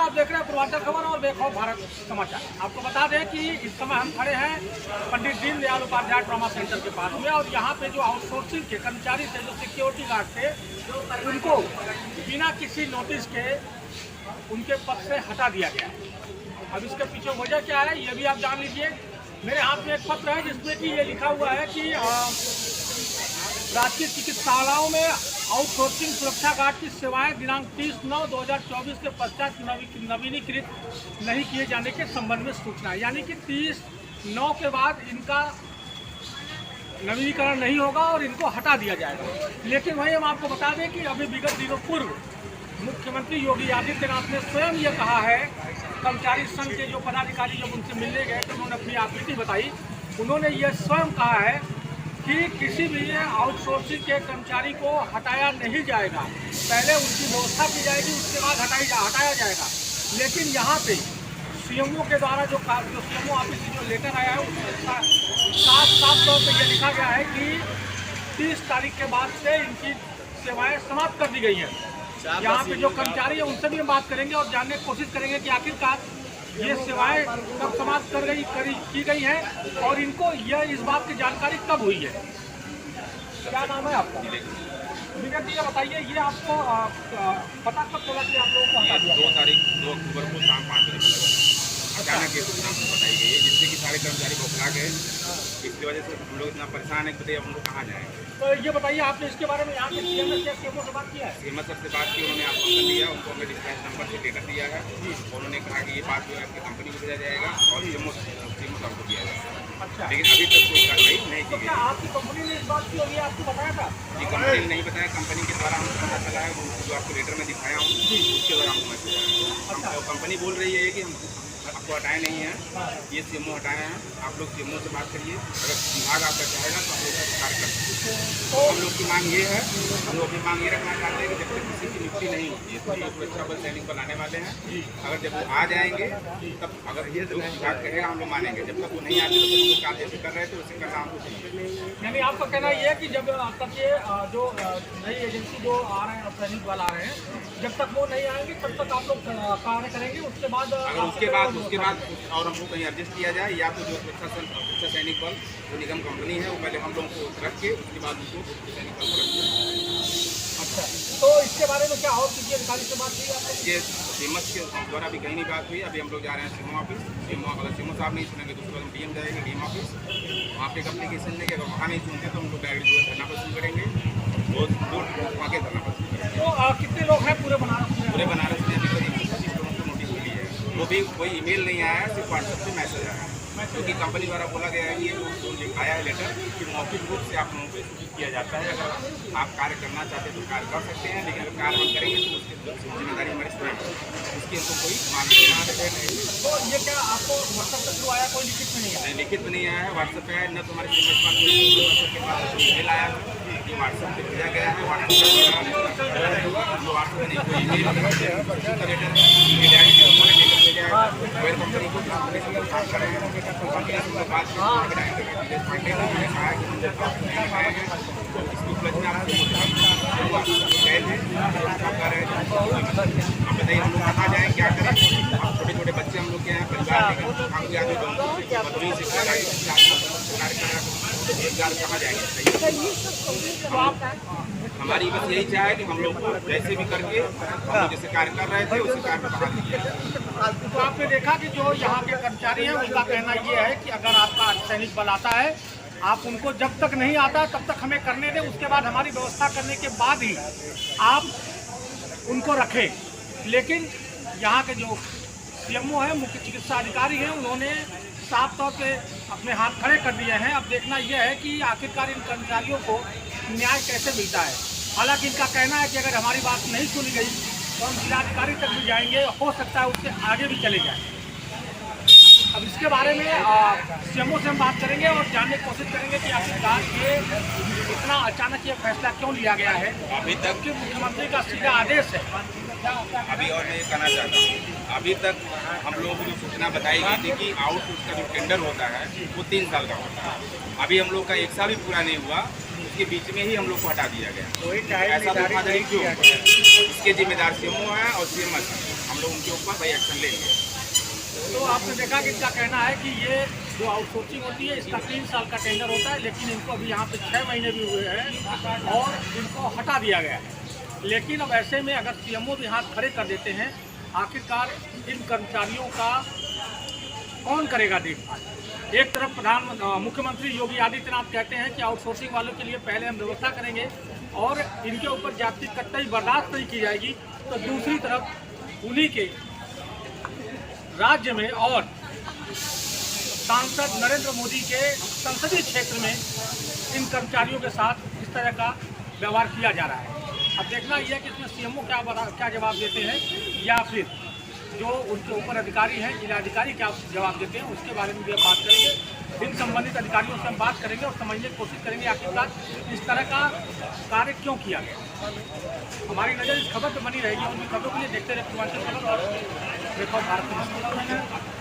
आप देख रहे हैं पूर्वांचल खबर और बेखौफ भारत समाचार। आपको बता दें कि इस समय हम खड़े हैं पंडित दीनदयाल उपाध्याय ट्रॉमा सेंटर के पास में, और यहाँ पे जो आउटसोर्सिंग के कर्मचारी थे, जो सिक्योरिटी गार्ड थे, उनको बिना किसी नोटिस के उनके पद से हटा दिया गया। अब इसके पीछे वजह क्या है ये भी आप जान लीजिए। मेरे हाथ में एक पत्र है जिसमें कि ये लिखा हुआ है कि राजकीय चिकित्सालयों में आउटसोर्सिंग सुरक्षा गार्ड की सेवाएं दिनांक 30/9/2024 के पश्चात नवीनीकृत नहीं किए जाने के संबंध में सूचना है। यानी कि 30/9 के बाद इनका नवीनीकरण नहीं होगा और इनको हटा दिया जाएगा। लेकिन वही हम आपको बता दें कि अभी विगत दिनों पूर्व मुख्यमंत्री योगी आदित्यनाथ ने स्वयं ये कहा है, कर्मचारी संघ के जो पदाधिकारी जब उनसे मिलने गए तो उन्होंने अपनी आपत्ति बताई। उन्होंने ये स्वयं कहा है कि किसी भी आउटसोर्सिंग के कर्मचारी को हटाया नहीं जाएगा, पहले उनकी व्यवस्था की जाएगी, उसके बाद हटाया जाएगा। लेकिन यहाँ पे सीएमओ के द्वारा जो सीएमओ ऑफिस से जो लेटर आया है उसमें साफ तौर पर यह लिखा गया है कि 30 तारीख के बाद से इनकी सेवाएं समाप्त कर दी गई हैं। यहाँ पे जो कर्मचारी है उनसे भी हम बात करेंगे और जानने की कोशिश करेंगे कि आखिरकार ये सेवाएं कब समाप्त की गई हैं और इनको यह इस बात की जानकारी कब हुई है। क्या नाम है आपका? विगत जी बताइए, ये आपको पता कब चला कि आप लोगों को हटा दिया? 2 अक्टूबर को शाम 5 बजे अचानक ये सूचना हमको बताई गई है, जिससे कि सारे कर्मचारी बौखला गए। इसकी वजह से हम लोग इतना परेशान है कि बताइए हम लोग कहाँ जाएँ। तो ये बताइए, आपने इसके बारे में यहाँ के सीएमओ से बात किया है? सीएमओ सर से बात की, उन्होंने आश्वासन दिया, उनको हमें डिस्पैच नंबर से लेटर दिया है। उन्होंने कहा कि ये बात जो है आपकी कंपनी को भेजा जाएगा और सीएमओ साहब को दिया जाएगा। अच्छा, लेकिन अभी तक कोई कार्रवाई नहीं की गई। आपकी कंपनी ने इस बात की होगी, आपको बताया था? जी, कंपनी ने नहीं बताया। कंपनी के द्वारा हमको पता चला है, जो आपको लेटर में दिखाया हूँ उसके द्वारा हमको मैसेज आया। कंपनी बोल रही है कि हम आपको हटाए नहीं हैं, ये सीएमओ हटाए हैं। आप लोग सीएमओ से बात करिए, अगर विभाग आपका चाहेगा तो हम लोग कार्य कर सकते हैं। तो हम लोग की मांग ये है, हम लोग अपनी मांग ये रखना चाहते हैं कि जब तक किसी की नियुक्ति नहीं होती है तो लोग सुरक्षा बल सैनिक बल आने वाले हैं। अगर जब वो आ जाएंगे तब अगर ये जो विभाग कहेगा हम लोग मानेंगे, जब तक वो नहीं आते तो हम लोग कार्य जैसे कर रहे थे उसे करना हमको चाहिए। यानी आपका कहना ये है कि जब तक ये जो नई एजेंसी जो आ रहे हैं, सैनिक बल आ रहे हैं, जब तक वो नहीं आएंगे तब तक आप लोग कार्य करेंगे। उसके बाद और हमको कहीं एडजस्ट किया जाए, या तो जो सुरक्षा सैनिक बल जो निगम कंपनी है वो पहले हम लोगों को रख के उसके बाद उनको सैनिक बल को रख दिया। अच्छा, तो इसके बारे में क्या और किसी अधिकारी से बात हुई आपने? ये सीएमओ के द्वारा भी कहीं नहीं बात हुई। अभी हम लोग जा रहे हैं सीएमओ ऑफिस। अगर सीएमओ साहब नहीं सुनेंगे तो उसके बाद हम डीएम जाएंगे, डीएम ऑफिस, वहाँ पे एक एप्लीकेशन लेंगे। अगर वहाँ नहीं सुनते तो हम लोग डायरेक्ट जो धरना पर शुरू करेंगे, वहाँ के धरना पर शुरू करेंगे। तो कितने लोग हैं पूरे बनारस में? पूरे बनारस में अभी करीब 25 लोगों को नोटिस मिली है। वो भी कोई ईमेल नहीं आया है, सिर्फ व्हाट्सएप से मैसेज आया है, क्योंकि कंपनी द्वारा बोला गया है कि जो लिखाया है लेटर कि मौखिक रूप से आप लोगों को सूचित किया जाता है। अगर आप कार्य करना चाहते हैं तो कार्य कर सकते हैं, लेकिन अगर कार्य हम करेंगे तो उसकी जिम्मेदारी हमारी स्वयं है, उसकी हमको कोई मांग नहीं। तो ये क्या आपको व्हाट्सएप के थ्रू आया, कोई लिखित में नहीं आया? लिखित में नहीं आया है, व्हाट्सएप पे है। न तो हमारे व्हाट्सएप के पास ईमेल आया है, ये व्हाट्सएप पे भेजा गया है। व्हाट्सएप में नहीं कोई ईमेल कंपनी को काम कर रहे हैं। बताइए हम लोग कहाँ जाएँ, क्या करें? छोटे छोटे बच्चे हम लोग के हैं, परिवार कहाँ जाएंगे? हमारी बस यही चाह है कि हम लोग जैसे भी करके हम लोग जैसे कार्य कर रहे थे उसी कार्य में बहाल किया। तो आपने देखा कि जो यहाँ के कर्मचारी हैं उनका कहना ये है कि अगर आपका सैनिक बल आता है, आप उनको जब तक नहीं आता तब तक हमें करने दें, उसके बाद हमारी व्यवस्था करने के बाद ही आप उनको रखें। लेकिन यहाँ के जो सीएमओ है, मुख्य चिकित्सा अधिकारी हैं, उन्होंने साफ तौर पे अपने हाथ खड़े कर दिए हैं। अब देखना यह है कि आखिरकार इन कर्मचारियों को न्याय कैसे मिलता है। हालांकि इनका कहना है कि अगर हमारी बात नहीं सुनी गई तो हम जिलाधिकारी तक भी जाएंगे, हो सकता है उससे आगे भी चले जाएँ। अब इसके बारे में सीएमओ से हम बात करेंगे और जानने की कोशिश करेंगे कि आखिरकार ये इतना अचानक ये फैसला क्यों लिया गया है। अभी तक कि मुख्यमंत्री का सीधा आदेश है। अभी और मैं ये कहना चाहता हूँ, अभी तक हम लोगों को जो सूचना बताई गई थी कि आउटपुट का जो टेंडर होता है वो 3 साल का होता है। अभी हम लोग का 1 साल भी पूरा नहीं हुआ, उसके बीच में ही हम लोग को हटा दिया गया। ऐसा धोखाधड़ी क्यों? इसके जिम्मेदार सीएमओ है और सीएमएस है। हम लोग उनके ऊपर भाई एक्शन लेंगे। तो आपने देखा कि इनका कहना है कि ये जो आउटसोर्सिंग होती है इसका 3 साल का टेंडर होता है, लेकिन इनको अभी यहाँ पे 6 महीने भी हुए हैं और इनको हटा दिया गया है। लेकिन अब ऐसे में अगर सीएमओ भी हाथ खड़े कर देते हैं, आखिरकार इन कर्मचारियों का कौन करेगा देखभाल। एक तरफ मुख्यमंत्री योगी आदित्यनाथ कहते हैं कि आउटसोर्सिंग वालों के लिए पहले हम व्यवस्था करेंगे और इनके ऊपर जाति कतई बर्दाश्त नहीं की जाएगी, तो दूसरी तरफ उन्हीं के राज्य में और सांसद नरेंद्र मोदी के संसदीय क्षेत्र में इन कर्मचारियों के साथ इस तरह का व्यवहार किया जा रहा है। अब देखना यह है कि इसमें सीएमओ क्या जवाब देते हैं या फिर जो उनके ऊपर अधिकारी हैं, जिलाधिकारी क्या जवाब देते हैं, उसके बारे में भी बात करेंगे। इन संबंधित अधिकारियों से हम बात करेंगे और समझने की कोशिश करेंगे आखिरकार इस तरह का कार्य क्यों किया गया। हमारी नज़र इस खबर पर बनी रहेगी। उनकी खबरों के लिए देखते रहे पूर्वांचल खबर और देखो भारत में।